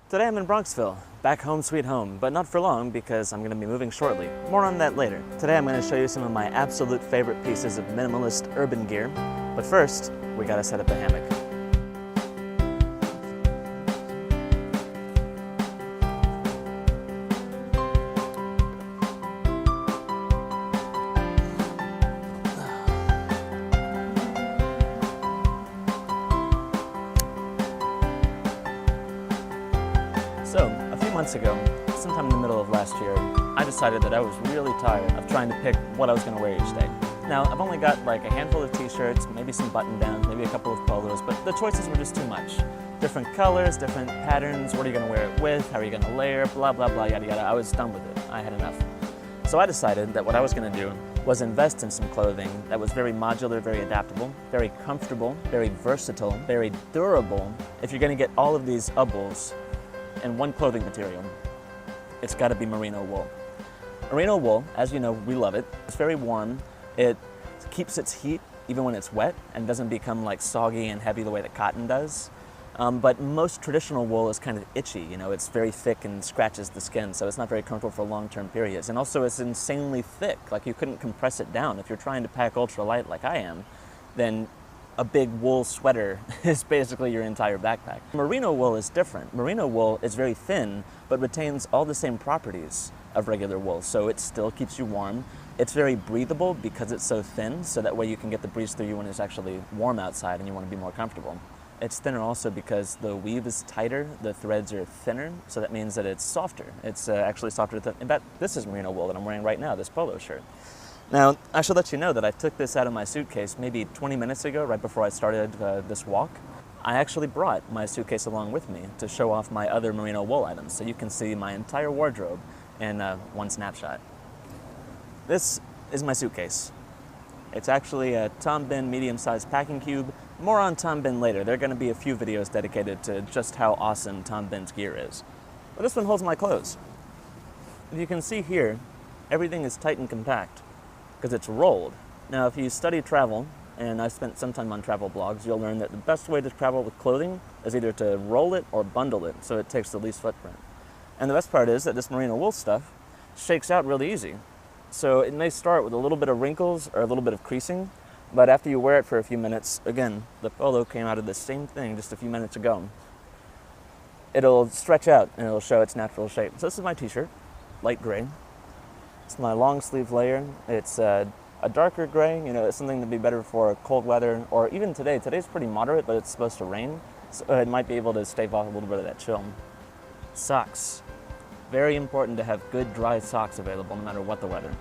Today I'm in Bronxville, back home sweet home, but not for long because I'm going to be moving shortly. More on that later. Today I'm going to show you some of my absolute favorite pieces of minimalist urban gear, but first, we gotta set up the hammock. So, a few months ago, sometime in the middle of last year, I decided that I was really tired of trying to pick what I was going to wear each day. Now, I've only got like a handful of t-shirts, maybe some button-downs, maybe a couple of polos, but the choices were just too much. Different colors, different patterns, what are you going to wear it with, how are you going to layer, blah, blah, blah, yada, yada. I was done with it. I had enough. So I decided that what I was going to do was invest in some clothing that was very modular, very adaptable, very comfortable, very versatile, very durable. If you're going to get all of these ubbles in one clothing material, it's got to be merino wool. Merino wool, as you know, we love it. It's very warm. It keeps its heat even when it's wet and doesn't become like soggy and heavy the way that cotton does. But most traditional wool is kind of itchy, you know, it's very thick and scratches the skin, so it's not very comfortable for long-term periods. And also it's insanely thick, like you couldn't compress it down. If you're trying to pack ultralight like I am, then a big wool sweater is basically your entire backpack. Merino wool is different. Merino wool is very thin, but retains all the same properties of regular wool, so it still keeps you warm. It's very breathable because it's so thin, so that way you can get the breeze through you when it's actually warm outside and you want to be more comfortable. It's thinner also because the weave is tighter, the threads are thinner, so that means that it's softer. It's actually softer than, in fact, this is merino wool that I'm wearing right now, this polo shirt. Now, I should let you know that I took this out of my suitcase maybe 20 minutes ago, right before I started this walk. I actually brought my suitcase along with me to show off my other merino wool items, so you can see my entire wardrobe in one snapshot. This is my suitcase. It's actually a Tom Bin medium-sized packing cube. More on Tom Bin later. There are going to be a few videos dedicated to just how awesome Tom Bin's gear is. But this one holds my clothes. If you can see here, everything is tight and compact because it's rolled. Now, if you study travel, and I spent some time on travel blogs, you'll learn that the best way to travel with clothing is either to roll it or bundle it, so it takes the least footprint. And the best part is that this merino wool stuff shakes out really easy. So it may start with a little bit of wrinkles or a little bit of creasing, but after you wear it for a few minutes, again, the polo came out of the same thing just a few minutes ago, it'll stretch out and it'll show its natural shape. So this is my t-shirt, light gray. It's my long sleeve layer. It's a darker gray, you know, it's something to be better for cold weather, or even today. Today's pretty moderate, but it's supposed to rain, so it might be able to stave off a little bit of that chill. Socks. Very important to have good dry socks available no matter what the weather.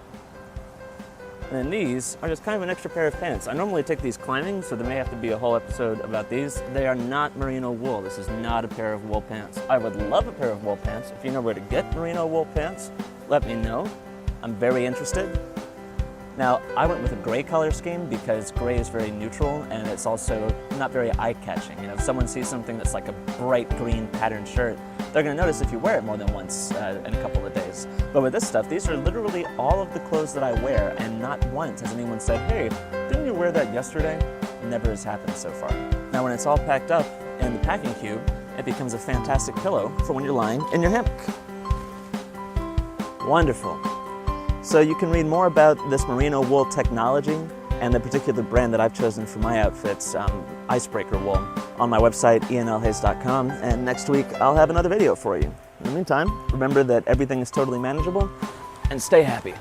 And then these are just kind of an extra pair of pants. I normally take these climbing, so there may have to be a whole episode about these. They are not merino wool. This is not a pair of wool pants. I would love a pair of wool pants. If you know where to get merino wool pants, let me know. I'm very interested. Now, I went with a gray color scheme because gray is very neutral and it's also not very eye-catching. You know, if someone sees something that's like a bright green patterned shirt, they're going to notice if you wear it more than once in a couple of days. But with this stuff, these are literally all of the clothes that I wear, and not once has anyone said, "Hey, didn't you wear that yesterday?" Never has happened so far. Now, when it's all packed up in the packing cube, it becomes a fantastic pillow for when you're lying in your hammock. Wonderful. So you can read more about this merino wool technology and the particular brand that I've chosen for my outfits, Icebreaker Wool, on my website, ianlhayes.com, and next week I'll have another video for you. In the meantime, remember that everything is totally manageable, and stay happy.